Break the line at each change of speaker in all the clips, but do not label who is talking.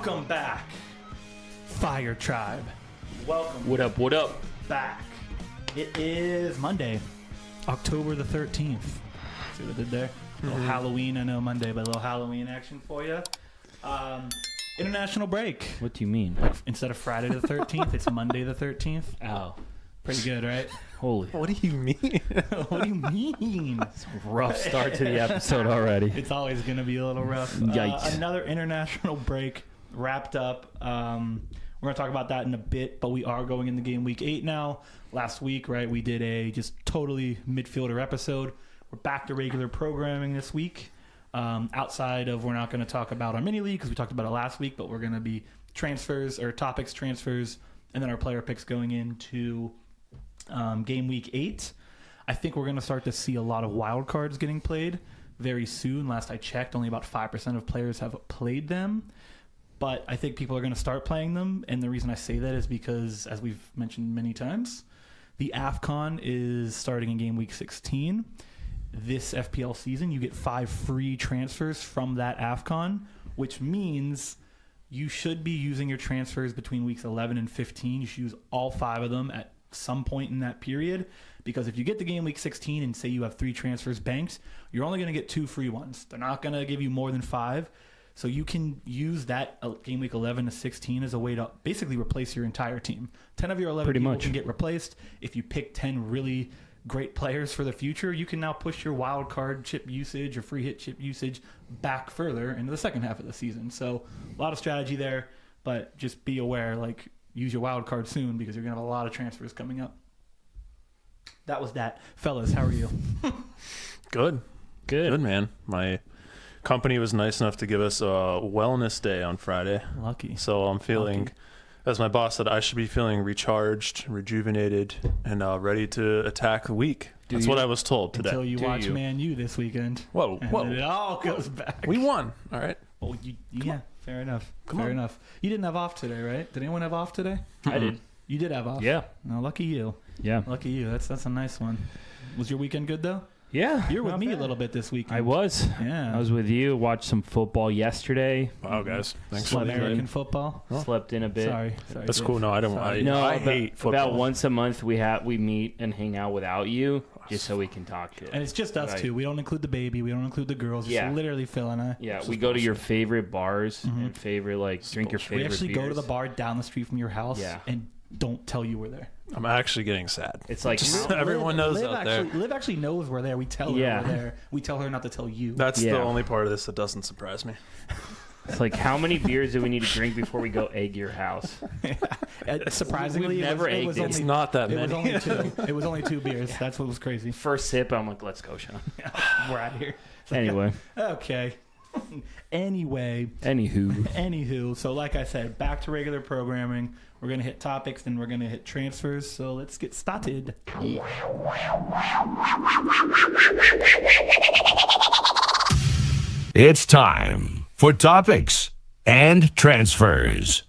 Welcome back, Fire Tribe. Welcome.
What up? What up?
Back. It is Monday, October the 13th. See what I did there? A little Halloween, I know Monday, but a little Halloween action for you. International break.
What do you mean?
Like instead of Friday the 13th, it's Monday the 13th.
Oh,
Pretty good, right?
holy!
What do you mean?
What do you mean?
Rough start to the episode already.
It's always going to be a little rough.
Yikes.
Another international break wrapped up. We're going to talk about that in a bit, but we are going into game week 8 now. Last week, right, we did a just totally midfielder episode. We're back to regular programming this week. Outside of, we're not going to talk about our mini league because we talked about it last week, but we're going to be transfers or topics, transfers, and then our player picks going into game week 8. I think we're going to start to see a lot of wild cards getting played very soon. Last I checked, only about 5% of players have played them. But I think people are going to start playing them. And the reason I say that is because, as we've mentioned many times, the AFCON is starting in game week 16. This FPL season, you get 5 free transfers from that AFCON, which means you should be using your transfers between weeks 11 and 15. You should use all 5 of them at some point in that period, because if you get to game week 16 and say you have 3 transfers banked, you're only going to get 2 free ones. They're not going to give you more than 5. So you can use that game week 11 to 16 as a way to basically replace your entire team. 10 of your 11 people can get replaced. If you pick 10 really great players for the future, you can now push your wild card chip usage or free hit chip usage back further into the second half of the season. So a lot of strategy there, but just be aware, like, use your wild card soon because you're going to have a lot of transfers coming up. That was that. Fellas, how are you?
Good, man. My company was nice enough to give us a wellness day on Friday.
Lucky.
So I'm feeling, as my boss said, I should be feeling recharged, rejuvenated, and ready to attack the week. That's what I was told today.
Until you watch Man U this weekend.
Whoa.
And it all goes back.
We won. All right.
Oh, yeah, fair enough.
Come
fair
on.
enough. You didn't have off today, right? Did anyone have off today?
I did.
You did have off.
Yeah.
No, lucky you.
Yeah.
Lucky you. That's a nice one. Was your weekend good though?
Yeah.
You were with
not
me
bad.
a little bit this weekend.
I was.
Yeah.
I was with you. Watched some football yesterday.
Wow, guys. Thanks for
Slept
leaving.
American football.
Slept in a bit.
Sorry.
That's cool. No, I don't. I
No,
hate football.
About once a month we meet and hang out without you, just so we can talk shit.
And it's just us
Right.
two. We don't include the baby. We don't include the girls. Just
Yeah.
literally Phil and I.
Yeah, we go to your favorite bars and favorite drink your
We
favorite
actually go to
beers.
the bar down the street from your house
Yeah.
and don't tell you we're there.
I'm actually getting sad.
It's like
Just everyone knows
Liv
out there.
Liv actually knows we're there. We tell her
Yeah.
we're there. We tell her not to tell you.
That's
Yeah.
the only part of this that doesn't surprise me.
it's like how many beers do we need to drink before we go egg your house?
Surprisingly,
We've never
it was
egged it.
only,
It's not that
it was
many.
only 2. It was only 2 beers. That's what was crazy.
First sip, I'm like, let's go, Sean.
We're out of here. It's like,
Anyway,
okay. Anywho, so like I said, back to regular programming. We're going to hit topics, then we're going to hit transfers. So let's get started.
It's time for topics and transfers.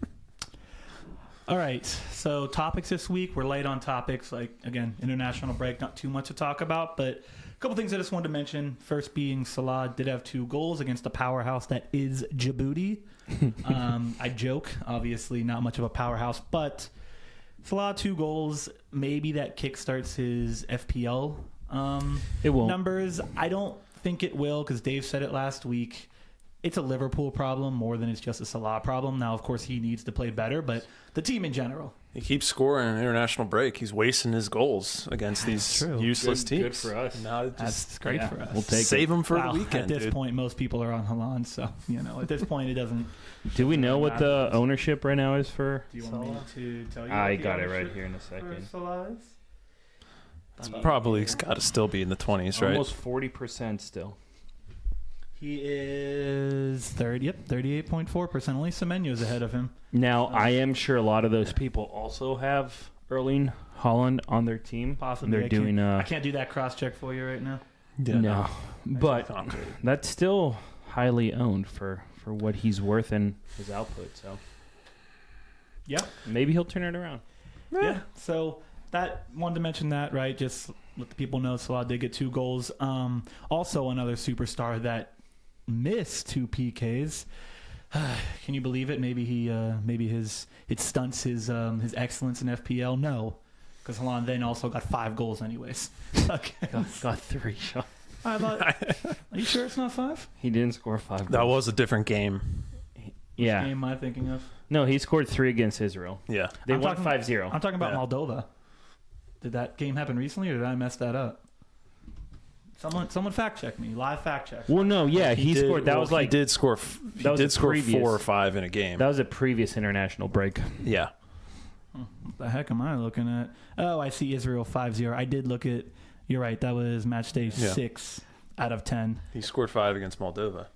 All right. So topics this week. We're light on topics. Like, again, international break, not too much to talk about, but a couple things I just wanted to mention. First being Salah did have 2 goals against the powerhouse that is Djibouti. I joke, obviously not much of a powerhouse, but Salah 2 goals. Maybe that kickstarts his FPL
it won't.
numbers. I don't think it will because Dave said it last week. It's a Liverpool problem more than it's just a Salah problem. Now, of course, he needs to play better, but the team in general.
He keeps scoring an international break. He's wasting his goals against these
true.
useless teams.
Good for us.
Now
That's great for us.
We'll take
save him for
Wow,
the weekend,
at this
dude.
point, most people are on Haaland, so, at this point, it doesn't...
Do we know what the ownership right now is for?
Do you want me to tell you?
I
what the
got it right
ownership
here in a
for
second.
Salah is?
It's probably got to still be in the 20s, right?
Almost 40% still.
He is 38.4%. Only Semenyo's ahead of him.
Now, I am sure a lot of those people also have Erling Haaland on their team.
Possibly.
They're doing
I can't do that cross-check for you right now.
no. But
Okay.
that's still highly owned for what he's worth and his output. So
Yeah.
maybe he'll turn it around.
Yeah. So that wanted to mention that, right? Just let the people know Salah did get 2 goals. Also, another superstar that missed 2 PKs. Can you believe it? Maybe it stunts his excellence in FPL. No, because Haaland then also got 5 goals anyways. Okay.
Got 3 shots.
I thought, are you sure it's not 5?
He didn't score 5 goals.
That was a different game.
Yeah.
Which game am I thinking of?
No, he scored 3 against Israel.
Yeah.
They
I'm
won
talking-
5-0.
I'm talking about
Yeah.
Moldova. Did that game happen recently, or did I mess that up? Someone fact check me. Live fact check.
Well, no, yeah, he scored. That was
he
like
did score. He
that was
did
a
score
previous-
4 or 5 in a game.
that was a previous international break.
Yeah.
What the heck am I looking at? Oh, I see Israel 5-0. I did look at. You're right. That was match day 6 out of 10.
He scored 5 against Moldova.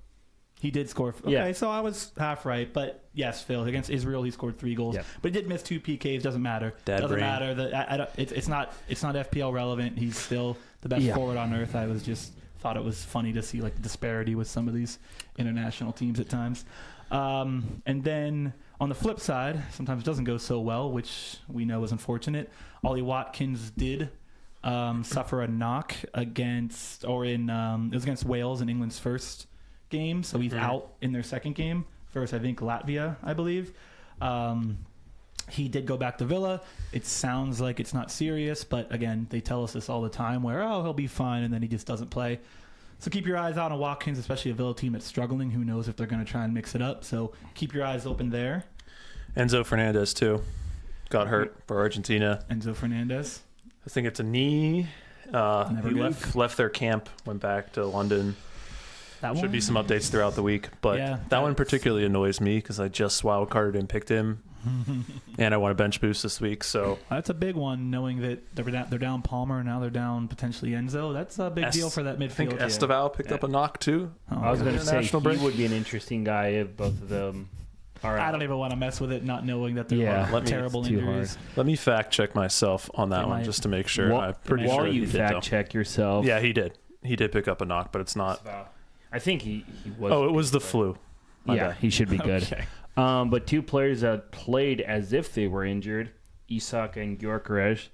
He did score. Okay,
Yeah.
so I was half right. But yes, Phil, against Israel, he scored 3 goals.
Yeah.
But he did miss 2 PKs. Doesn't matter.
Dad
Doesn't
brain.
matter. It's not FPL relevant. He's still the best
Yeah.
forward on earth. I was just thought it was funny to see like the disparity with some of these international teams at times. And then on the flip side, sometimes it doesn't go so well, which we know is unfortunate. Ollie Watkins did suffer a knock against, or in it was against Wales in England's first game, so he's out in their second game versus I think Latvia, I believe. He did go back to Villa. It sounds like it's not serious, but again, they tell us this all the time where, he'll be fine, and then he just doesn't play. So keep your eyes out on Watkins, especially a Villa team that's struggling. Who knows if they're going to try and mix it up. So keep your eyes open there.
Enzo Fernandez too got hurt for Argentina.
Enzo Fernandez.
I think it's a knee.
Never
He
good.
left their camp, went back to London.
That
Should be some updates throughout the week, but
Yeah,
that one
that's-
particularly annoys me because I just wildcarded and picked him, and I want a bench boost this week. So
That's a big one, knowing that they're down Palmer and now they're down potentially Enzo. That's a big deal for that midfield.
I think
yeah.
Esteval picked up a knock too.
Oh,
I was going to say
International
he
break?
would be an interesting guy if both of them are
I
out.
don't even want to mess with it, not knowing that there
Yeah.
are
Let me-
terrible
it's too
injuries.
Let me fact check myself on that
Am
one
I-
just to make sure. I'm pretty
While
sure
you
he did,
fact
though.
check yourself.
Yeah, he did. He did pick up a knock, but it's not.
I think he was.
Oh, it was the flu. My
Yeah,
bad.
he should be good.
Okay.
But 2 players that played as if they were injured, Isak and Gyökeres,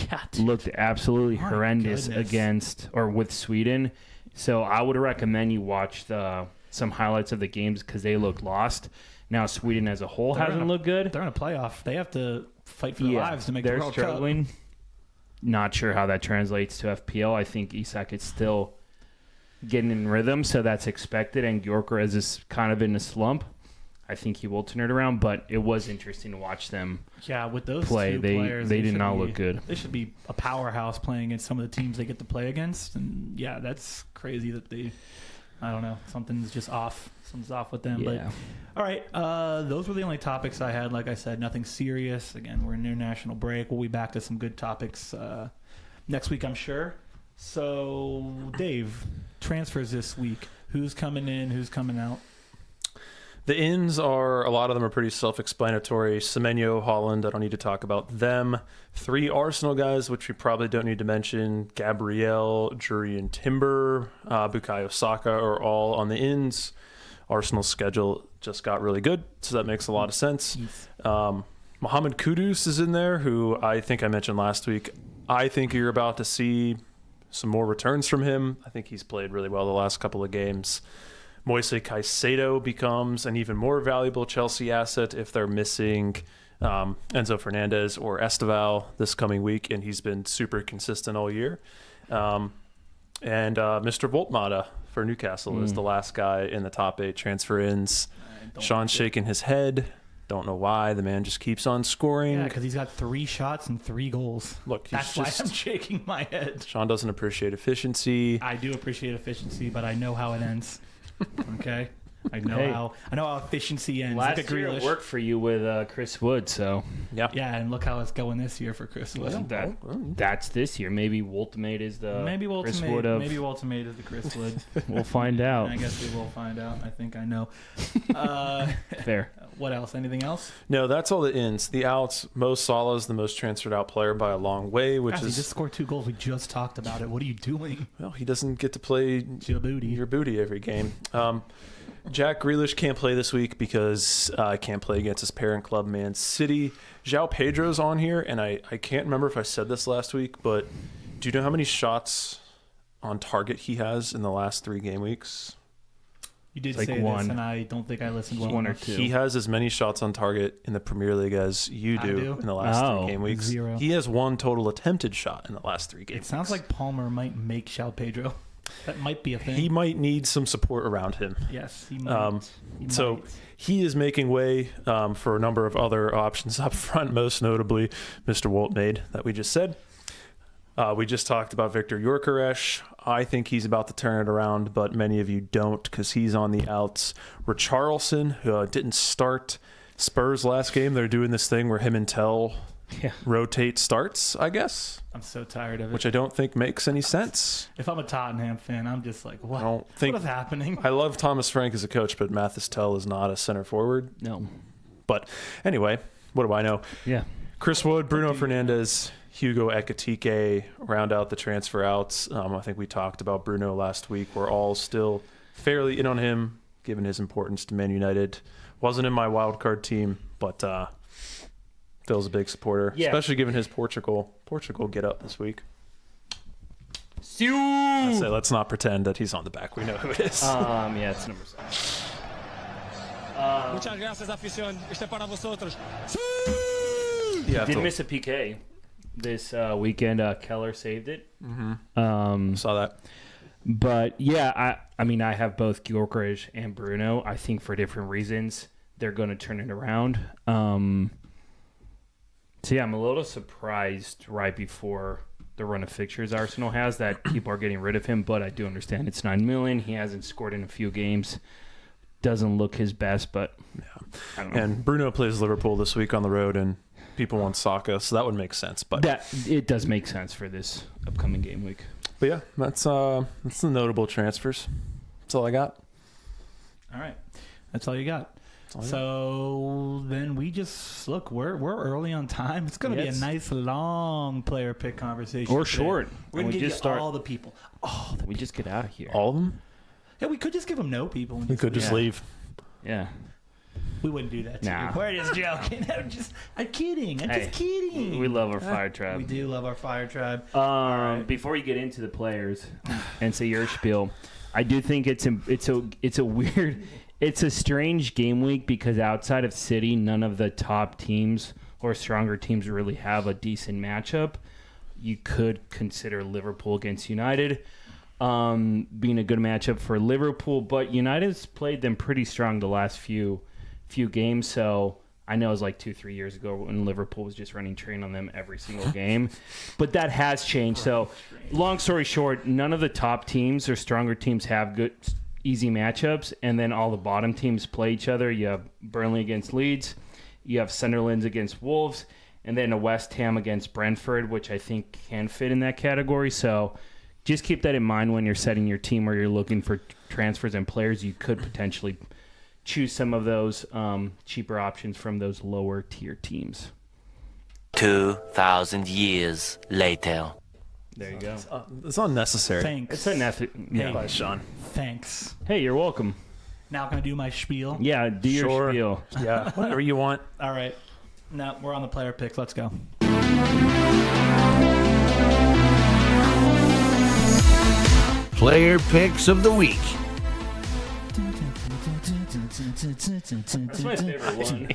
Yeah, dude.
looked absolutely
My
horrendous
goodness.
against or with Sweden. So I would recommend you watch some highlights of the games because they look lost. Now Sweden as a whole
They're
hasn't
in a-
looked good.
They're in a playoff. They have to fight for their lives to make the
they're
World
struggling. Not sure how that translates to FPL. I think Isak is still getting in rhythm, so that's expected. And Gyökeres is kind of in a slump. I think he will turn it around, but it was interesting to watch them.
Cup. Yeah, with those
play.
two
They-
players,
they did
should
not
be-
look good.
They should be a powerhouse playing against some of the teams they get to play against. And yeah, that's crazy that they. I don't know. Something's just off. Something's off with them.
Yeah.
But all right, those were the only topics I had. Like I said, nothing serious. Again, we're in international break. We'll be back to some good topics next week, I'm sure. So, Dave, transfers this week. Who's coming in? Who's coming out?
The ins are, a lot of them are pretty self-explanatory. Semenyo, Holland, I don't need to talk about them. 3 Arsenal guys, which we probably don't need to mention. Gabriel, Jurriën Timber, Bukayo Saka are all on the ins. Arsenal's schedule just got really good, so that makes a lot of sense. Mohamed Kudus is in there, who I think I mentioned last week. I think you're about to see some more returns from him. I think he's played really well the last couple of games. Moise Caicedo becomes an even more valuable Chelsea asset if they're missing Enzo Fernandez or Esteval this coming week, and he's been super consistent all year. And Mr. Voltmata for Newcastle is the last guy in the top 8 transfer-ins. Sean's shaking his head. Don't know why. The man just keeps on scoring.
Yeah, because he's got 3 shots and 3 goals.
Look, he's
That's why
just-
I'm shaking my head.
Sean doesn't appreciate efficiency.
I do appreciate efficiency, but I know how it ends. Okay, I know
Hey.
how efficiency ends.
Last
Look at
year it
Grealish.
worked for you with Chris Wood, so
Yeah.
Yeah, and look how it's going this year for Chris Wood.
that's this year. Maybe Ultimate is the
Maybe
Chris
Ultimate.
Wood of.
Maybe Ultimate is the Chris Wood.
We'll find out.
I guess we will find out. I think I know.
Fair.
What else? Anything else?
No, that's all the ins. The outs, Mo Salah is the most transferred out player by a long way, which
Guys, he
is,
just scored 2 goals. We just talked about it. What are you doing?
well, he doesn't get to play
Djibouti.
your booty every game. Jack Grealish can't play this week because I can't play against his parent club, Man City. João Pedro's on here, and I can't remember if I said this last week, but do you know how many shots on target he has in the last 3 game weeks?
You did
It's like
say
one.
this, and I don't think I listened well
One or
enough.
two.
He has as many shots on target in the Premier League as you
I do?
in the last
Oh.
3 game weeks.
0.
He has 1 total attempted shot in the last 3 games.
It sounds like Palmer might make João Pedro. That might be a thing.
he might need some support around him.
Yes, he might.
So he is making way for a number of other options up front, most notably Mr. Woltmade that we just said. We just talked about Victor Gyökeres. I think he's about to turn it around, but many of you don't because he's on the outs. Richarlison, who didn't start Spurs last game. They're doing this thing where him and Tell rotate starts, I guess,
I'm so tired of it.
which I don't think makes any sense.
If I'm a Tottenham fan, I'm just like, what?
I don't think
What is happening?
I love Thomas Frank as a coach, but Mathis Tell is not a center forward.
No.
But anyway, what do I know?
Yeah.
Chris Wood, Bruno Fernandes, Hugo Ekitike round out the transfer outs. I think we talked about Bruno last week. We're all still fairly in on him, given his importance to Man United. Wasn't in my wildcard team, but Phil's a big supporter,
Yeah.
especially given his Portugal get up this week. I say let's not pretend that he's on the back. We know who it is.
Yeah, it's number 7.
Muchas gracias, afición. Este para vosotros.
Yeah,
Did miss a PK this weekend. Keller saved it.
saw that.
But yeah, I mean, I have both Gyökeres and Bruno. I think for different reasons they're going to turn it around. So yeah, I'm a little surprised right before the run of fixtures Arsenal has that people are getting rid of him. But I do understand it's $9 million. He hasn't scored in a few games. Doesn't look his best, but I don't know.
And Bruno plays Liverpool this week on the road, and people want Saka, so that would make sense. But
That it does make sense for this upcoming game week.
But yeah, that's the notable transfers. That's all I got.
All right. That's all you got.
all I got.
So then we just look. We're early on time. It's going to be a
Yes.
nice long player pick conversation.
Or
today.
short.
We're
And
going
we
to give
just
you
start-
all the people.
We just get out of here.
All of them?
Yeah, we could just give them no people. And
We could just
Yeah.
leave.
Yeah.
We wouldn't do that. To
Nah.
you. We're just joking. I'm kidding. I'm just kidding.
We love our fire
We
tribe.
do love our fire tribe.
Before you get into the players and say your spiel, I do think it's a weird, it's a strange game week because outside of City, none of the top teams or stronger teams really have a decent matchup. You could consider Liverpool against United being a good matchup for Liverpool, but United's played them pretty strong the last few games. So I know it was like 2-3 years ago when Liverpool was just running train on them every single game, but that has changed. So long story short, none of the top teams or stronger teams have good easy matchups, and then all the bottom teams play each other. You have Burnley against Leeds, you have Sunderland against Wolves, and then a West Ham against Brentford, which I think can fit in that category. So just keep that in mind when you're setting your team or you're looking for transfers and players. You could potentially choose some of those cheaper options from those lower tier teams.
2,000 years later.
There you go.
It's unnecessary.
Thanks.
It's a
Hey.
Bye, Sean.
Thanks.
Hey, you're welcome.
Now can I do my spiel?
Yeah, do your
Sure.
spiel.
Yeah, whatever you want.
All right. Now we're on the player picks. Let's go.
Player picks of the week.
That's my favorite one.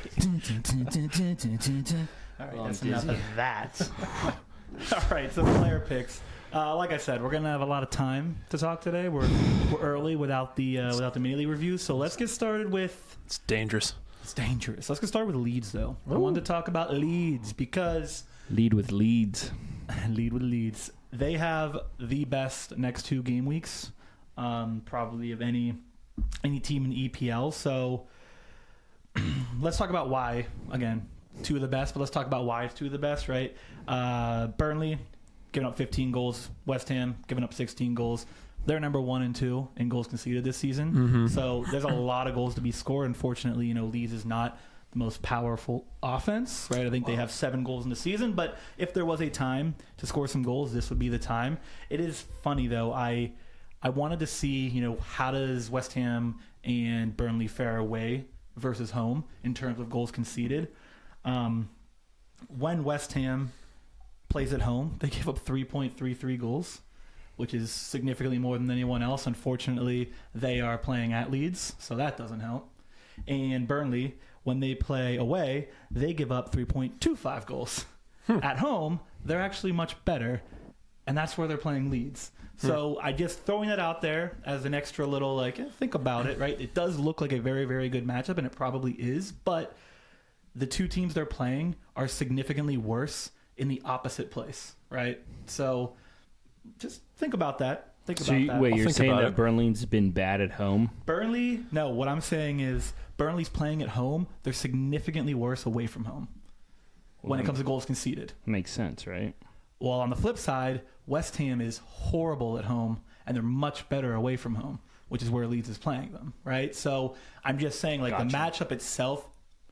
All right, that's enough of that. All right, so player picks. Like I said, we're gonna have a lot of time to talk today. We're early without the mini review, so let's get started with.
It's dangerous.
It's dangerous. Let's get started with Leeds, though. I wanted to talk about Leeds because
Lead with leads.
lead with Leeds. They have the best next 2 game weeks, probably of any team in EPL. So let's talk about why. Again, 2 of the best, but let's talk about why it's 2 of the best, right? Burnley giving up 15 goals. West Ham giving up 16 goals. They're number 1 and 2 in goals conceded this season. So there's a lot of goals to be scored. Unfortunately, Leeds is not the most powerful offense, right? I think they have 7 goals in the season, but if there was a time to score some goals, this would be the time. It is funny though. I wanted to see, how does West Ham and Burnley fare away versus home in terms of goals conceded. When West Ham plays at home, they give up 3.33 goals. which is significantly more than anyone else. Unfortunately, they are playing at Leeds, so that doesn't help. And Burnley, when they play away, they give up 3.25 goals. At home, they're actually much better, and that's where they're playing Leeds. So I just throwing that out there as an extra little, think about it, right? It does look like a very, very good matchup, and it probably is, but the two teams they're playing are significantly worse in the opposite place, right? So just think about that. Wait,
you're saying that Burnley's been bad at home?
Burnley? No, what I'm saying is Burnley's playing at home. They're significantly worse away from home when it comes to goals conceded.
Makes sense, right?
Well, on the flip side, West Ham is horrible at home, and they're much better away from home, which is where Leeds is playing them, right? So I'm just saying, the matchup itself,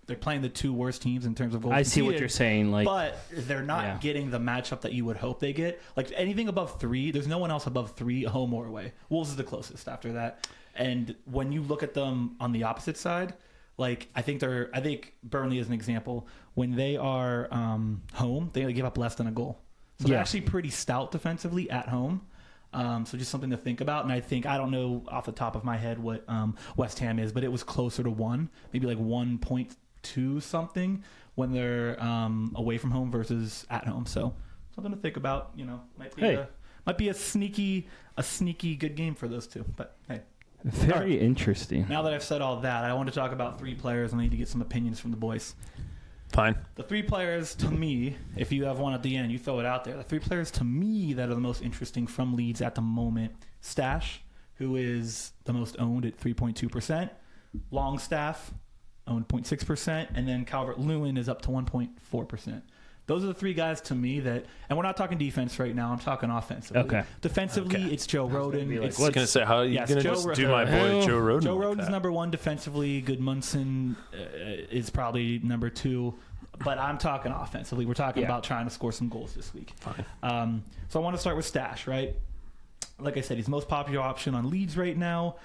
they're playing the two worst teams in terms of goals conceded.
I see what you're saying.
But they're not getting the matchup that you would hope they get. Anything above 3, there's no one else above 3, home or away. Wolves is the closest after that. And when you look at them on the opposite side, I think Burnley is an example. When they are home, they give up less than a goal. So they're actually pretty stout defensively at home. So just something to think about. And I don't know off the top of my head what West Ham is, but it was closer to 1, maybe 1.2 something when they're away from home versus at home. So something to think about. Might be a sneaky good game for those two. But hey.
Very interesting.
Now that I've said all that, I want to talk about 3 players, and I need to get some opinions from the boys.
Fine.
The 3 players to me, if you have one at the end, you throw it out there. The 3 players to me that are the most interesting from Leeds at the moment: Stash, who is the most owned at 3.2%, Longstaff, owned 0.6%, and then Calvert-Lewin is up to 1.4%. Those are the 3 guys to me that, and we're not talking defense right now. I'm talking offensively.
Okay.
Defensively, it's Joe Roden.
I was going to say, how are you going to just do my boy Joe Roden?
Joe Roden's number 1 defensively. Goodmunson is probably number 2. But I'm talking offensively. We're talking about trying to score some goals this week.
Fine.
So I want to start with Stash, right? Like I said, he's the most popular option on Leeds right now.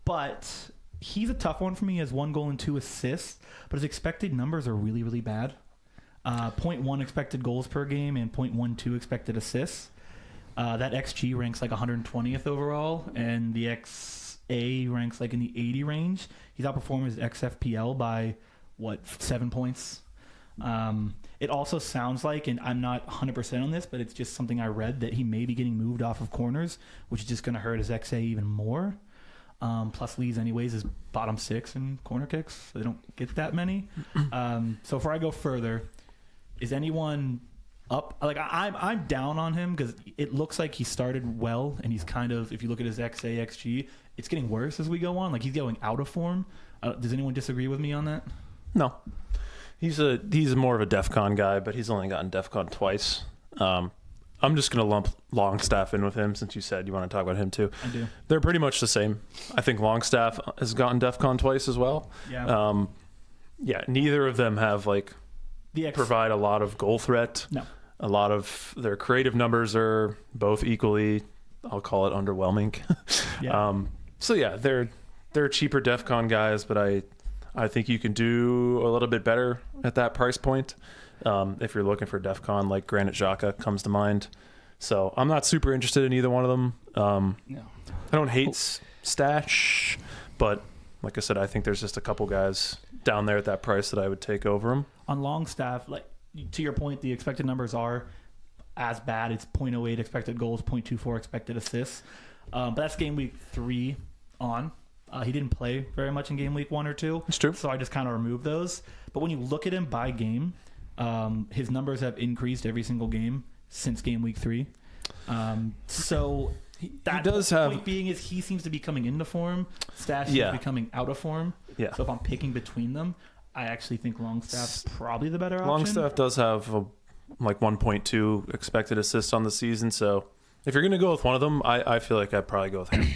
But he's a tough one for me. He has 1 goal and 2 assists, but his expected numbers are really, really bad. 0.1 expected goals per game and 0.12 expected assists. That XG ranks 120th overall, and the XA ranks in the 80 range. He's outperforming his XFPL by 7 points. It also sounds like, and I'm not 100% on this, but it's just something I read, that he may be getting moved off of corners, which is just going to hurt his XA even more. Plus Leeds anyways is bottom 6 in corner kicks. So they don't get that many. So before I go further, is anyone up? I'm down on him because it looks like he started well, and he's kind of, if you look at his XA, XG, it's getting worse as we go on. He's going out of form. Does anyone disagree with me on that?
No. He's more of a DEFCON guy, but he's only gotten DEFCON twice. I'm just going to lump Longstaff in with him, since you said you want to talk about him too.
I do.
They're pretty much the same. I think Longstaff has gotten DEFCON twice as well.
Yeah.
Neither of them have provide a lot of goal threat.
No.
A lot of their creative numbers are both equally, I'll call it, underwhelming.
Yeah.
They're cheaper DEFCON guys, but I think you can do a little bit better at that price point. If you're looking for DEFCON, like Granit Xhaka comes to mind. So I'm not super interested in either one of them.
No.
I don't hate Stash, but like I said, I think there's just a couple guys down there at that price that I would take over them.
On Longstaff, to your point, the expected numbers are as bad. It's 0.08 expected goals, 0.24 expected assists. But that's game week 3 on. He didn't play very much in game week 1 or 2.
It's true.
So I just kind of removed those. But when you look at him by game, his numbers have increased every single game since game week 3. So that
does
point
have,
being is he seems to be coming into form. Stash seems to be coming out of form.
Yeah.
So if I'm picking between them, I actually think Longstaff's probably the better option.
Longstaff does have 1.2 expected assists on the season. So if you're going to go with one of them, I feel like I'd probably go with him.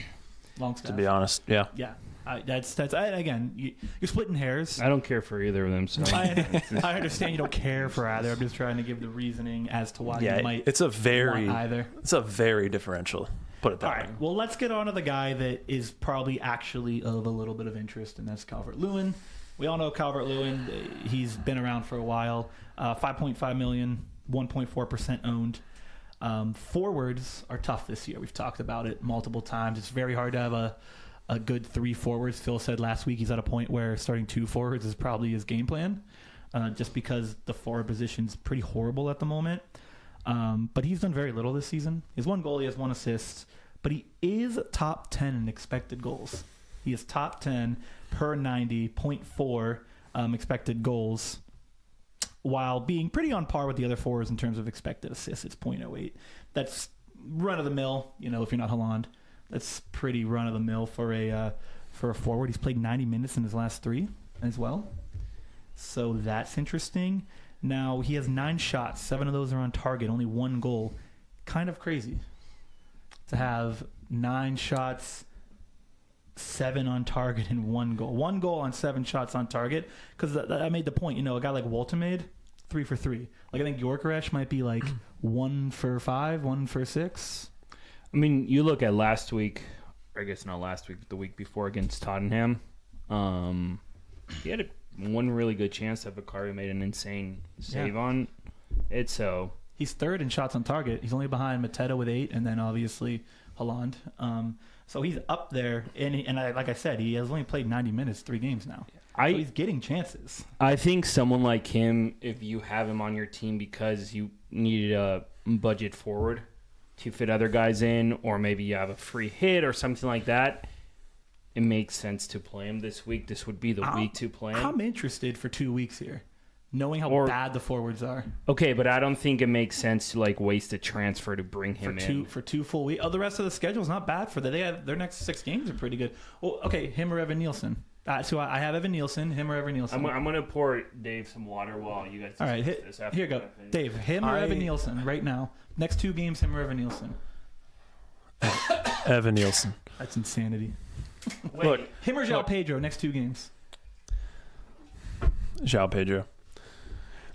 Longstaff.
To be honest, yeah.
Yeah. Again, you're splitting hairs.
I don't care for either of them. So
I understand you don't care for either. I'm just trying to give the reasoning as to why you might
it's a very
want either.
It's a very differential. Put it that
All
way.
right. Well, let's get on to the guy that is probably actually of a little bit of interest, and that's Calvert-Lewin. We all know Calvert-Lewin. He's been around for a while. 5.5 million, 1.4% owned. Forwards are tough this year. We've talked about it multiple times. It's very hard to have a good 3 forwards. Phil said last week he's at a point where starting 2 forwards is probably his game plan, just because the forward position's pretty horrible at the moment. But he's done very little this season. He has 1 goal, he has 1 assist, but he is top 10 in expected goals. He is top 10 per 90.4 expected goals, while being pretty on par with the other forwards in terms of expected assists. It's 0.08. That's run of the mill. If you're not Haaland, that's pretty run of the mill for a forward. He's played 90 minutes in his last 3 as well, so that's interesting. Now he has 9 shots. 7 of those are on target. Only 1 goal. Kind of crazy to have 9 shots, 7 on target, and 1 goal. 1 goal on 7 shots on target. Because I made the point. A guy like Walter made 3 for 3. Like I think Yorkeresh might be like 1 for 5, 1 for 6.
I mean, you look at last week, or I guess not last week, but the week before against Tottenham. He had one really good chance that Vicario made an insane save on it. So
he's 3rd in shots on target. He's only behind Mateta with 8, and then obviously Haaland. So he's up there, like I said, he has only played 90 minutes, 3 games now. So he's getting chances.
I think someone like him, if you have him on your team because you needed a budget forward to fit other guys in, or maybe you have a free hit or something like that, it makes sense to play him this week. This would be the week to play him.
I'm interested for 2 weeks here, knowing how bad the forwards are.
Okay, but I don't think it makes sense to waste a transfer to bring him in.
For 2 full weeks. Oh, the rest of the schedule is not bad for them. They have their next 6 games are pretty good. Well, okay, him or Evan Nielsen. So I have Evan Nielsen, him or Evan Nielsen.
I'm going to pour Dave some water while you guys.
All right, here you go, Dave. Him or Evan Nielsen right now. Next 2 games, him or Evan Nielsen.
Evan Nielsen.
That's insanity.
Look,
him or João Pedro next 2 games.
João Pedro.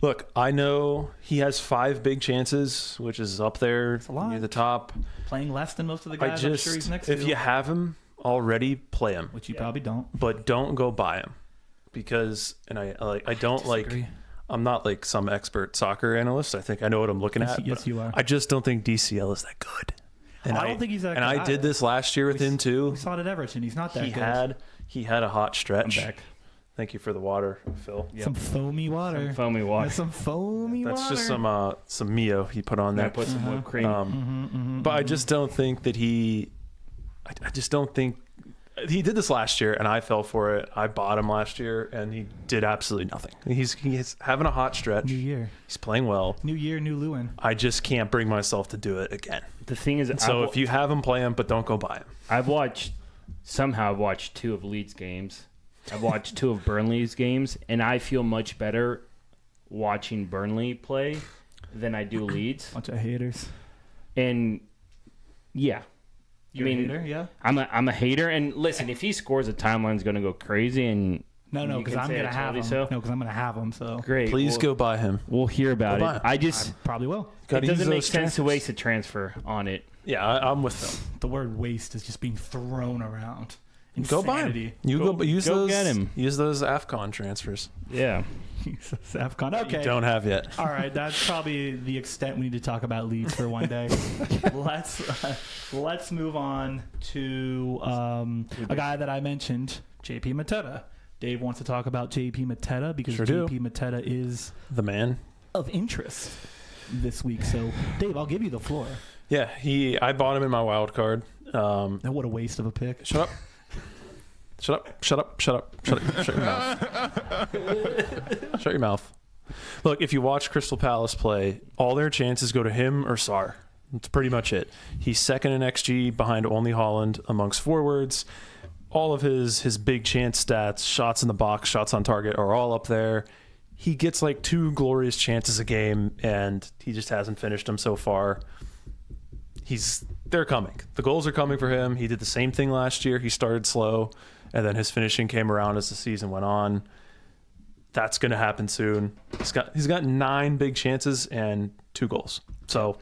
Look, I know he has 5 big chances, which is up there near the top.
Playing less than most of the guys I'm sure he's next to.
If you have him already, play him.
Which you probably don't.
But don't go buy him, because I don't like. I'm not like some expert soccer analyst. I think I know what I'm looking at.
Yes, you are.
I just don't think DCL is that good. And
I don't think he's that good.
And I did this last year with him too.
We saw it at Everton. He's not that good.
He had a hot stretch.
I'm back.
Thank you for the water, Phil.
Yep. Some foamy water.
Some foamy water.
That's just some Mio he put on there.
Put some whipped cream.
But I just don't think that I just don't think he did this last year, and I fell for it. I bought him last year, and he did absolutely nothing. He's having a hot stretch.
New year.
He's playing well.
New year, new Lewin.
I just can't bring myself to do it again.
The thing is,
so if you have him, play him, but don't go buy him.
I've watched 2 of Leeds games. I've watched 2 of Burnley's games, and I feel much better watching Burnley play than I do Leeds.
Bunch of haters.
And yeah.
You're a hater, yeah?
I'm a hater, and listen, if he scores, the timeline's going to go crazy, and
no, because I'm going to have him.
So.
No, because I'm going to have him. So
great.
Please go buy him.
We'll hear about it. I
probably will.
It doesn't make sense to waste a transfer on it.
Yeah, I'm with them.
The word waste is just being thrown around. Insanity.
Go buy him. Get him. Use those AFCON transfers.
Yeah.
AFCON. Okay.
You don't have yet.
All right, that's probably the extent we need to talk about Leeds for one day. Let's move on to a guy that I mentioned, JP Mateta. Dave wants to talk about JP Mateta because JP Mateta is
the man
of interest this week. So, Dave, I'll give you the floor.
Yeah, I bought him in my wild card.
What a waste of a pick.
Shut up. Shut your mouth. Shut your mouth. Look, if you watch Crystal Palace play, all their chances go to him or Sarr. That's pretty much it. He's second in XG behind only Haaland amongst forwards. All of his big chance stats, shots in the box, shots on target are all up there. He gets 2 glorious chances a game, and he just hasn't finished them so far. They're coming. The goals are coming for him. He did the same thing last year. He started slow, and then his finishing came around as the season went on. That's going to happen soon. He's got 9 big chances and 2 goals. So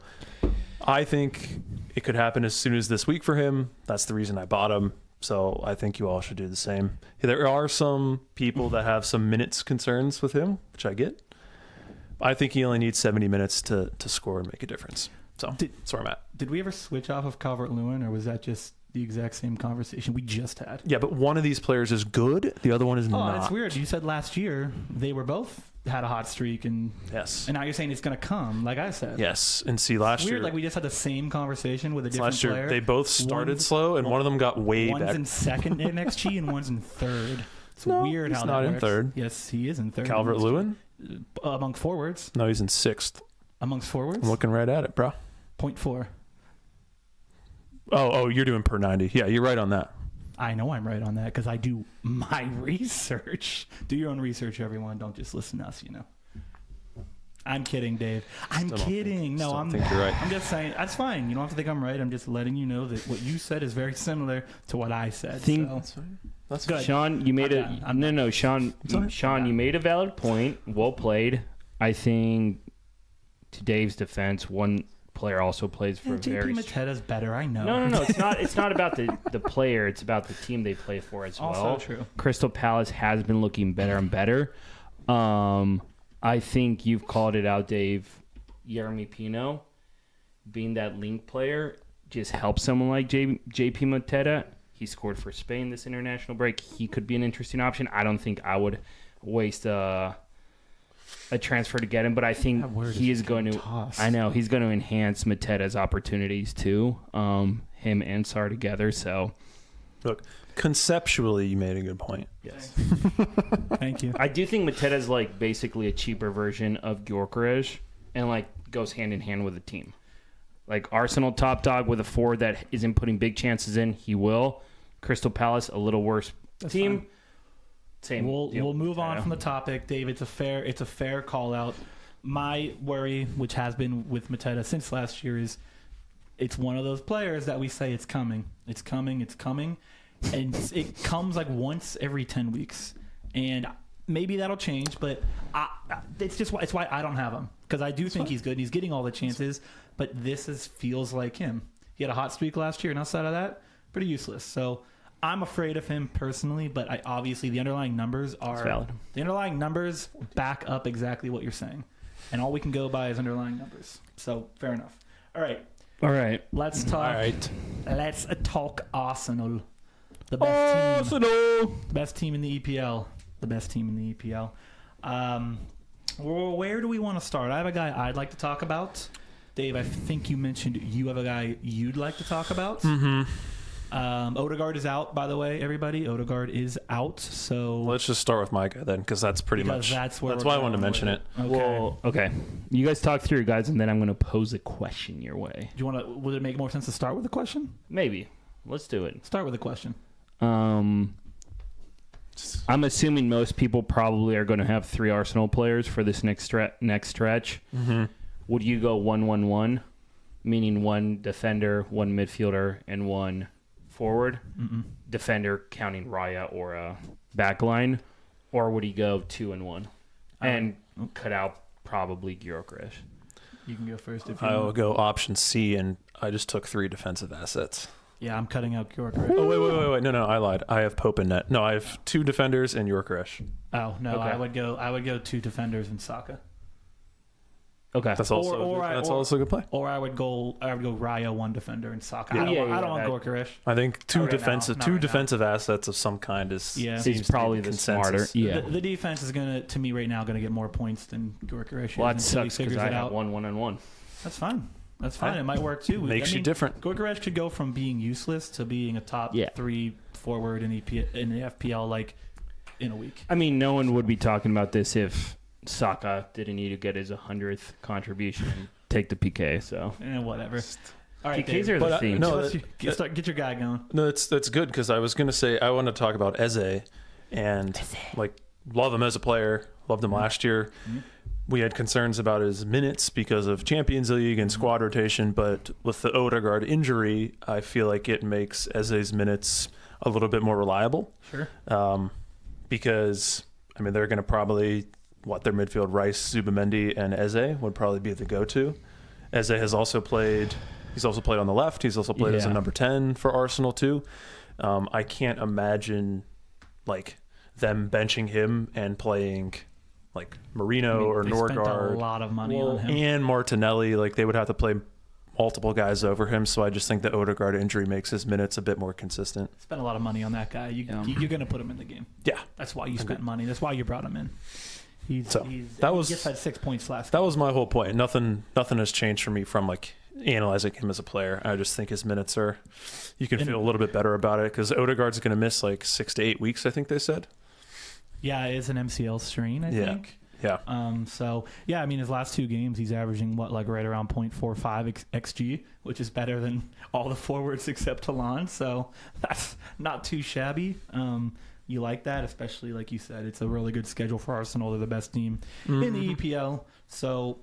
I think it could happen as soon as this week for him. That's the reason I bought him. So I think you all should do the same. There are some people that have some minutes concerns with him, which I get. I think he only needs 70 minutes to score and make a difference. So that's where I'm at.
Did we ever switch off of Calvert-Lewin, or was that just the exact same conversation we just had?
Yeah, but one of these players is good. The other one is not.
It's weird. You said last year they were both had a hot streak, and
Yes.
now you're saying it's going to come, like I said.
Yes. And see, last
It's weird,
year,
like we just had the same conversation with a different
last year
player.
they both started
One's-
slow, and one of them got way
One's
back.
in second in XG and one's in third. It's
No,
weird
he's
how
not
that
in
works.
third.
Yes, he is in third.
Calvert-Lewin?
Among forwards.
No, he's in 6th.
Amongst forwards.
I'm looking right at it, bro.
0.4.
Oh, you're doing per 90. Yeah, you're right on that.
I know I'm right on that because I do my research. Do your own research, everyone. Don't just listen to us, I'm kidding, Dave. I'm
Still don't
kidding.
think-
No,
still
I'm
think you're right.
I'm just saying that's fine. You don't have to think I'm right. I'm just letting you know that what you said is very similar to what I said.
Think-
so.
That's
Good.
Sean, you made
I'm done.
no, Sean. Sean, you made a valid point. Well played. I think, to Dave's defense, one player also plays for
Yeah,
a
JP
very.
Mateta's better. I know.
No. It's not. It's not about the player. It's about the team they play for as
Also
well.
true.
Crystal Palace has been looking better and better. I think you've called it out, Dave. Jeremy Pino, being that link player, just helps someone like JP Mateta. He scored for Spain this international break. He could be an interesting option. I don't think I would waste a transfer to get him, but I think he is going to.
tossed.
I know he's going to enhance Mateta's opportunities too. Him and Sar together. So
Look, conceptually, you made a good point.
yes,
Thank you.
I do think Mateta's like basically a cheaper version of Gyökeres, and like goes hand in hand with the team. Like Arsenal top dog with a forward that isn't putting big chances in, he will. Crystal Palace a little worse team.
fine.
Same.
We'll
deal.
move on
Yeah.
from the topic, Dave. It's a fair call out. My worry, which has been with Mateta since last year, is it's one of those players that we say it's coming, and it comes like once every 10 weeks, and maybe that'll change. But it's why I don't have him, because I do think he's good and he's getting all the chances. But this feels like him. He had a hot streak last year, and outside of that, pretty useless. So I'm afraid of him personally, but obviously the underlying numbers are
valid.
The underlying numbers back up exactly what you're saying, and all we can go by is underlying numbers. So fair enough. All right, let's talk.
All right.
Let's talk Arsenal, the best team, the best team in the EPL, the best team in the EPL. Well, where do we want to start? I have a guy I'd like to talk about. Dave, I think you mentioned you have a guy you'd like to talk about.
Mm-hmm.
Odegaard is out, by the way, everybody. Odegaard is out. So
Let's just start with my guy then, because that's pretty
because
much.
that's where
That's
we're
why I wanted to
going
mention
with
it.
Okay.
Well, okay. You guys talk through your guys, and then I'm going to pose a question your way.
Do you want to? Would it make more sense to start with a question?
Maybe. Let's do it.
Start with a question.
I'm assuming most people probably are going to have 3 Arsenal players for this next stretch.
Mm-hmm.
Would you go 1-1-1, meaning one defender, one midfielder, and one forward?
Mm-mm.
Defender counting Raya or a backline, or would he go 2-1 and cut out probably Gyökeres?
You can go first if you
I will
want.
go option C, and I just took 3 defensive assets.
Yeah, I'm cutting out Gyökeres.
Oh, wait. No, I lied. I have Pope in net. No, I have 2 defenders and Gyökeres.
Oh no,
Okay.
I would go 2 defenders and Saka.
Okay.
That's also also a good play.
Or I would go Raya, 1 defender and Saka.
Yeah.
I don't
Yeah,
want
that-
Gyökeres.
I think 2
Not right now.
defensive
Not
two
right now.
defensive assets of some kind is
Yeah.
He's
seems to be
probably the
consensus.
smarter. Yeah.
The defense is to me right now, gonna get more points than Gyökeres.
Well, that
until he
sucks because
figures
I
it
have
out.
1-1-1.
That's fine. That's fine.
Hey,
It might work too.
makes you different.
Gyökeres could go from being useless to being a top 3 forward in the FPL like in a week.
I mean, no one would be talking about this if Saka didn't need to get his 100th contribution and take the PK. So
Whatever. All right,
PKs
Dave.
are the
But,
theme.
no,
Get your guy going.
No, that's good, because I was going to say I want to talk about Eze, and like love him as a player. Loved him last year.
Mm-hmm.
We had concerns about his minutes because of Champions League and squad rotation, but with the Odegaard injury, I feel like it makes Eze's minutes a little bit more reliable.
Sure.
Because I mean they're going to probably their midfield Rice, Zubimendi, and Eze would probably be the go-to. Eze has also played. He's also played on the left. He's also played as a number 10 for Arsenal too. I can't imagine like them benching him and playing like Marino or
They spent a
Norgard
lot of money on him.
and Martinelli. Like they would have to play multiple guys over him, so I just think the Odegaard injury makes his minutes a bit more consistent.
Spent a lot of money on that guy. You're going to put him in the game.
Yeah.
That's why you spent money. That's why you brought him in. He just had 6 points last game.
That was my whole point. Nothing has changed for me from like analyzing him as a player. I just think his minutes you can feel a little bit better about it because Odegaard's going to miss like 6 to 8 weeks, I think they said.
Yeah, it's an MCL strain, I think.
Yeah.
I mean, his last 2 games, he's averaging right around 0.45 XG, which is better than all the forwards except Talon. So that's not too shabby. You like that, especially like you said, it's a really good schedule for Arsenal. They're the best team in the EPL. So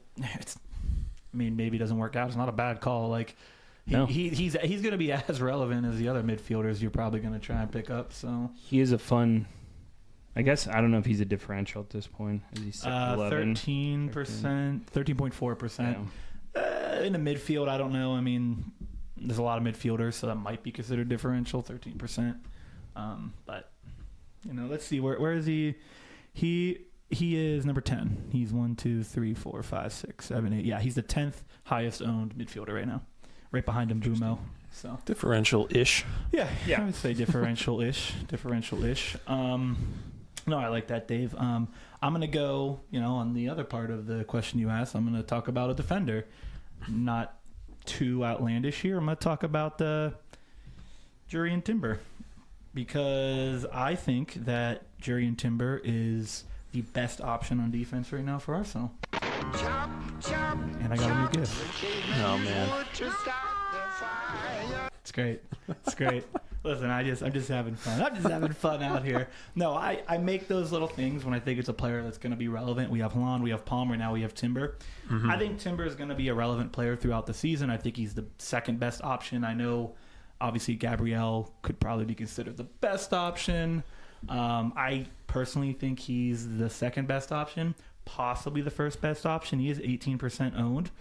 maybe it doesn't work out. It's not a bad call. Like he's going to be as relevant as the other midfielders you're probably going to try and pick up. So
he is a fun. I guess I don't know if he's a differential at this point. Is he 13%,
13.4%. In the midfield, I don't know. I mean, there's a lot of midfielders, so that might be considered differential, 13%. But let's see where is he? He is number 10. He's 1, 2, 3, 4, 5, 6, 7, 8. Yeah, he's the 10th highest owned midfielder right now, right behind him, Bumo. So
differential-ish.
Yeah. I would say differential-ish. No, I like that, Dave. I'm going to go, on the other part of the question you asked, I'm going to talk about a defender. Not too outlandish here. I'm going to talk about Jurrien Timber because I think that Jurrien Timber is the best option on defense right now for Arsenal. And I got a new gift.
Oh, man.
It's great. Listen, I'm just having fun. I'm just having fun out here. No, I make those little things when I think it's a player that's going to be relevant. We have Haaland, we have Palmer, now we have Timber. I think Timber is going to be a relevant player throughout the season. I think he's the second best option. I know, obviously, Gabriel could probably be considered the best option. I personally think he's the second best option, possibly the first best option. He is 18% owned.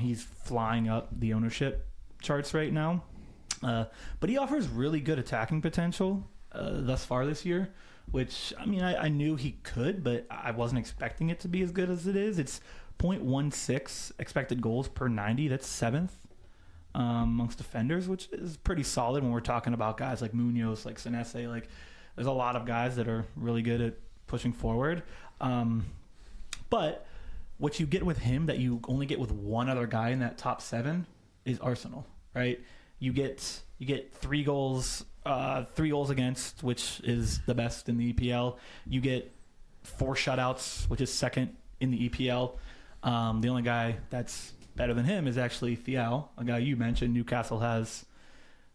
He's flying up the ownership charts right now. But he offers really good attacking potential thus far this year, which, I mean, I knew he could, but I wasn't expecting it to be as good as it is. It's 0.16 expected goals per 90. That's 7th amongst defenders, which is pretty solid when we're talking about guys like Munoz, like Senese. Like, there's a lot of guys that are really good at pushing forward. But what you get with him that you only get with one other guy in that top 7 is Arsenal, right? You get 3 goals against, which is the best in the EPL. You get 4 shutouts, which is second in the EPL. The only guy that's better than him is actually Thiaw, a guy you mentioned. Newcastle has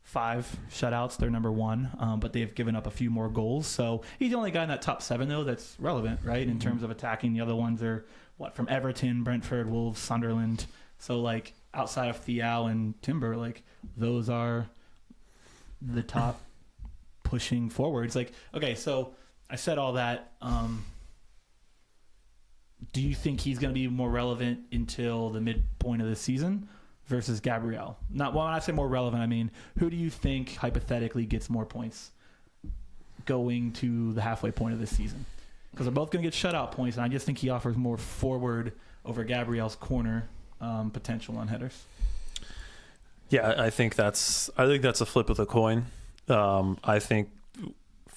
5 shutouts. They're number 1, but they've given up a few more goals. So he's the only guy in that top 7, though, that's relevant, right, in terms of attacking. The other ones are, from Everton, Brentford, Wolves, Sunderland. So, like, outside of Thiaw and Timber, like, those are the top pushing forwards. Like, okay, so I said all that. Do you think he's going to be more relevant until the midpoint of the season versus Gabriel? Not when I say more relevant, I mean, who do you think hypothetically gets more points going to the halfway point of this season? Because they're both going to get shutout points, and I just think he offers more forward over Gabriel's corner potential on headers.
Yeah, I think that's a flip of the coin. I think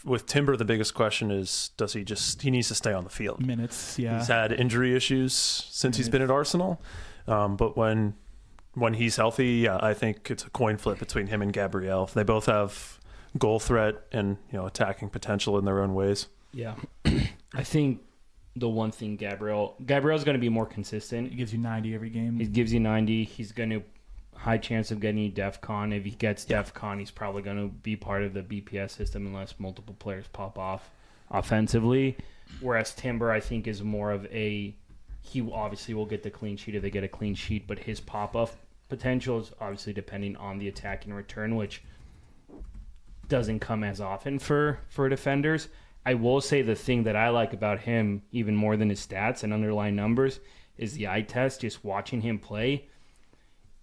with Timber, the biggest question is, he needs to stay on the field.
Minutes, yeah.
He's had injury issues since he's been at Arsenal. But when he's healthy, yeah, I think it's a coin flip between him and Gabriel. They both have goal threat and, attacking potential in their own ways.
Yeah. I think the one thing Gabriel's going to be more consistent.
He gives you 90 every game.
He gives you 90. He's going to high chance of getting DEFCON. If he gets DEFCON, he's probably going to be part of the BPS system unless multiple players pop off offensively. Whereas Timber, I think, is more of he obviously will get the clean sheet if they get a clean sheet, but his pop-off potential is obviously depending on the attack and return, which doesn't come as often for defenders. I will say the thing that I like about him, even more than his stats and underlying numbers, is the eye test. Just watching him play,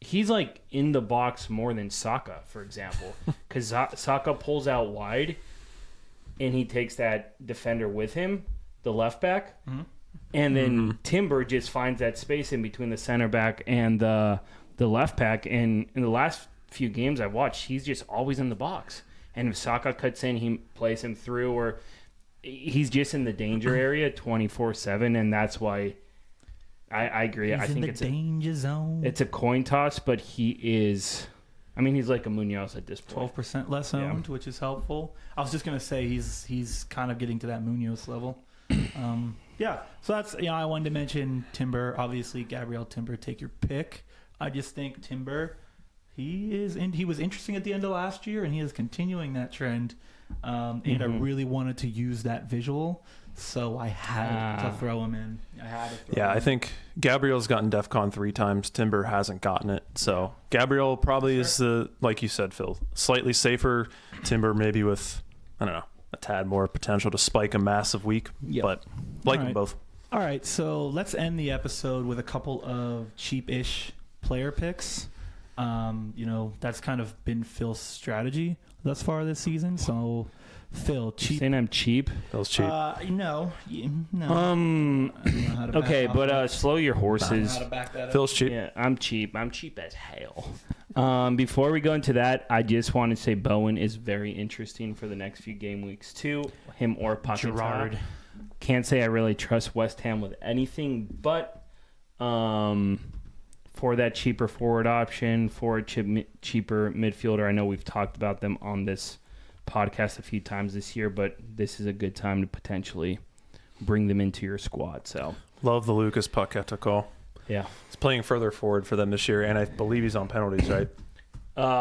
he's like in the box more than Saka, for example, because Saka pulls out wide and he takes that defender with him, the left back, and then Timber just finds that space in between the center back and the the left back. And in the last few games I've watched, he's just always in the box. And if Saka cuts in, he plays him through, or he's just in the danger area 24/7, and that's why I agree.
He's
I think
in the
it's
danger zone.
it's a coin toss, but he is. I mean, he's like a Munoz at this point.
12% less owned, which is helpful. I was just gonna say he's kind of getting to that Munoz level. Yeah, so that's I wanted to mention Timber. Obviously, Gabriel Timber, take your pick. I just think Timber, he was interesting at the end of last year, and he is continuing that trend. And I really wanted to use that visual, so I had to throw him in.
I think Gabriel's gotten DEFCON 3 times. Timber hasn't gotten it. So Gabriel probably is like you said, Phil, slightly safer. Timber maybe with, I don't know, a tad more potential to spike a massive week, but like them both.
All right, so let's end the episode with a couple of cheap-ish player picks. That's kind of been Phil's strategy thus far this season. So, Phil, cheap.
Saying I'm cheap?
Phil's cheap.
No.
Okay, but slow your horses.
Phil's cheap.
Yeah, I'm cheap. I'm cheap as hell. Before we go into that, I just want to say Bowen is very interesting for the next few game weeks too. Him or Paquetá.
Gerard.
Can't say I really trust West Ham with anything, but for that cheaper forward option, for a cheaper midfielder, I know we've talked about them on this podcast a few times this year, but this is a good time to potentially bring them into your squad. So
Love the Lucas Paquetá call.
yeah,
He's playing further forward for them this year, and I believe he's on penalties, right?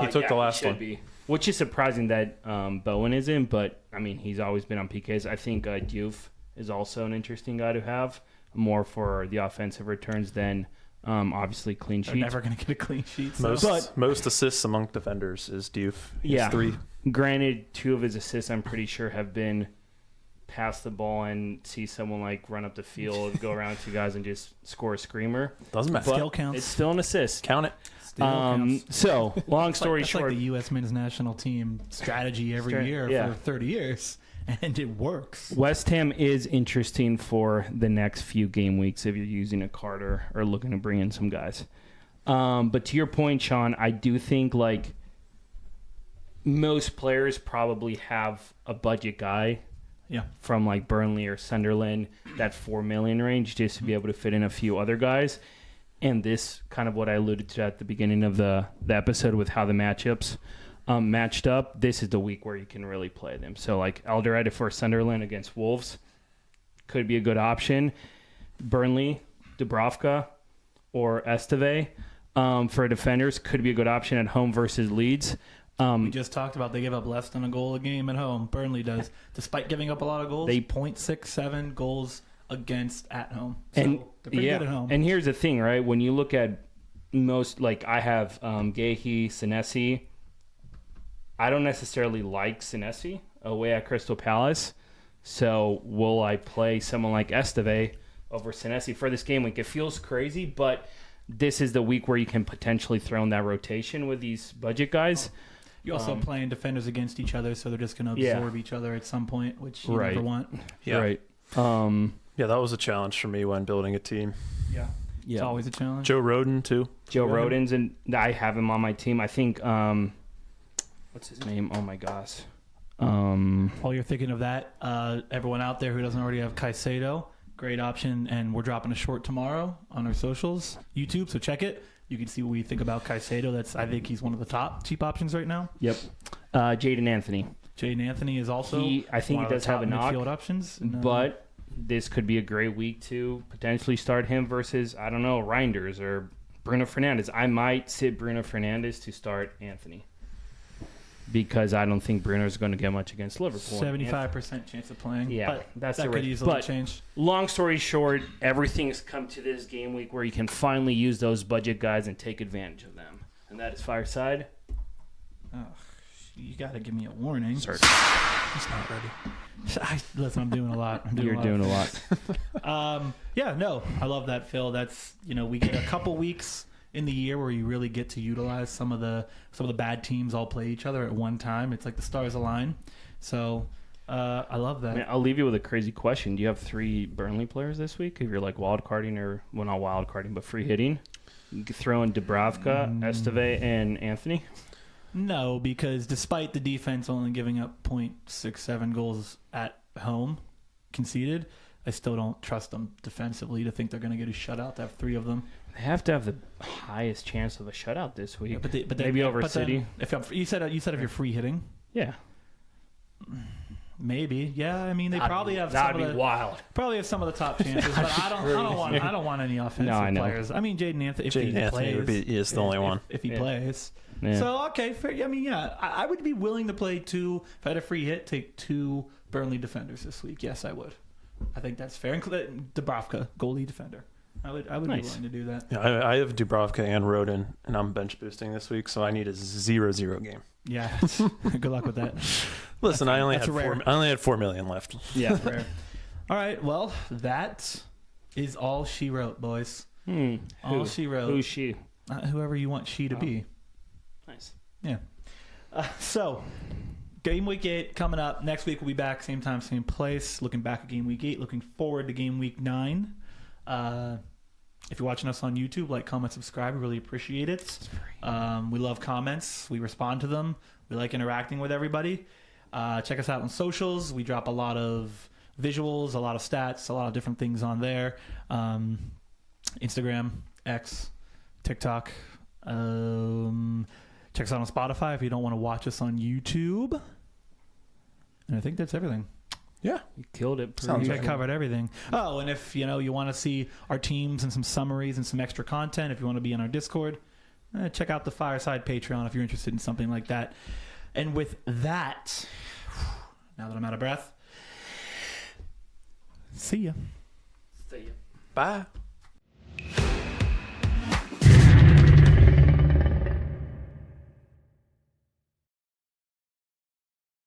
He took the last one.
Which is surprising that Bowen isn't, but I mean, he's always been on PKs. I think Diouf is also an interesting guy to have, more for the offensive returns than obviously clean sheets.
They're never going to get a clean sheet.
Most assists among defenders is Diouf.
Yeah.
3.
Granted, 2 of his assists, I'm pretty sure, have been pass the ball and see someone like run up the field, go around 2 guys and just score a screamer.
Doesn't matter.
Still counts.
It's still an assist.
Count it.
So, long story
that's
short.
like the U.S. men's national team strategy every year for 30 years, and it works.
West Ham is interesting for the next few game weeks if you're using a card or looking to bring in some guys. But to your point, Sean, I do think like most players probably have a budget guy from like Burnley or Sunderland, that 4 million range, just to be able to fit in a few other guys. And this kind of what I alluded to at the beginning of the episode with how the matchups matched up. This is the week where you can really play them. So like Alderweireld for Sunderland against Wolves could be a good option. Burnley, Dubravka, or Esteve for defenders could be a good option at home versus Leeds.
We just talked about they give up less than a goal a game at home. Burnley does. Despite giving up a lot of goals, they 0.67 goals against at home. So they're pretty good at home.
And here's the thing, right? When you look at most, like I have Gehi, Senesi. I don't necessarily like Senesi away at Crystal Palace. So will I play someone like Esteve over Senesi for this game week? It feels crazy, but this is the week where you can potentially throw in that rotation with these budget guys.
You're also playing defenders against each other, so they're just going to absorb each other at some point, which you never want.
Yeah.
Right.
Yeah, that was a challenge for me when building a team.
Yeah. It's always a challenge.
Joe Roden, too.
Joe Roden's, and I have him on my team. I think, what's his name? Oh, my gosh.
While you're thinking of that, everyone out there who doesn't already have Caicedo, great option, and we're dropping a short tomorrow on our socials, YouTube, so check it. You can see what we think about Caicedo. I think he's one of the top cheap options right now.
Yep. Jaden Anthony.
Jaden Anthony is also
I think he does have a knock.
Midfield options.
But this could be a great week to potentially start him versus, I don't know, Reinders or Bruno Fernandes. I might sit Bruno Fernandes to start Anthony because I don't think Bruno's going to get much against Liverpool.
75% chance of playing.
Yeah,
but
that's
that
the
could
risk.
easily
But
change.
Long story short, everything's come to this game week where you can finally use those budget guys and take advantage of them. And that is Fireside.
You got to give me a warning.
Sorry. He's not ready.
Listen, I'm doing a lot.
You're doing a lot.
I love that, Phil. That's, we get a couple weeks in the year where you really get to utilize some of the bad teams all play each other at one time. It's like the stars align. So I love that.
Man, I'll leave you with a crazy question. Do you have 3 Burnley players this week? If you're like wild carding or, well, not wild carding, but free hitting? You could throw in Dubravka, Esteve, and Anthony.
No, because despite the defense only giving up 0.67 goals at home conceded, I still don't trust them defensively to think they're going to get a shutout. To have 3 of them.
They have to have the highest chance of a shutout this week.
Yeah, but
maybe over City.
You said if you're free hitting.
Yeah.
Maybe, yeah. I mean, they probably have.
That'd be wild.
Probably have some of the top chances, but I don't want any offensive players. I mean, Jaden Anthony. If he plays,
is the only one.
If he plays,
Yeah.
so okay. Fair, I mean, yeah, I would be willing to play 2. If I had a free hit, take 2 Burnley defenders this week. Yes, I would. I think that's fair. Dubravka, goalie defender. I would be willing to do that.
Yeah, I have Dubravka and Rodin, and I'm bench boosting this week, so I need a 0-0 game.
Yeah. Good luck with that.
Listen, I only had 4 million left.
Yeah, rare. All right. Well, that is all she wrote, boys. All she wrote.
Who's she?
Whoever you want she to be.
Nice.
Yeah. So, Game Week 8 coming up. Next week we'll be back, same time, same place. Looking back at Game Week 8. Looking forward to Game Week 9. If you're watching us on YouTube, like, comment, subscribe. We really appreciate it. We love comments. We respond to them. We like interacting with everybody. Check us out on socials. We drop a lot of visuals, a lot of stats, a lot of different things on there. Instagram, X, TikTok. Check us out on Spotify if you don't want to watch us on YouTube. And I think that's everything.
Yeah.
You killed it.
Sounds like I covered everything. Oh, and if you want to see our teams and some summaries and some extra content, if you want to be in our Discord, check out the Fireside Patreon if you're interested in something like that. And with that, now that I'm out of breath, see ya.
Bye.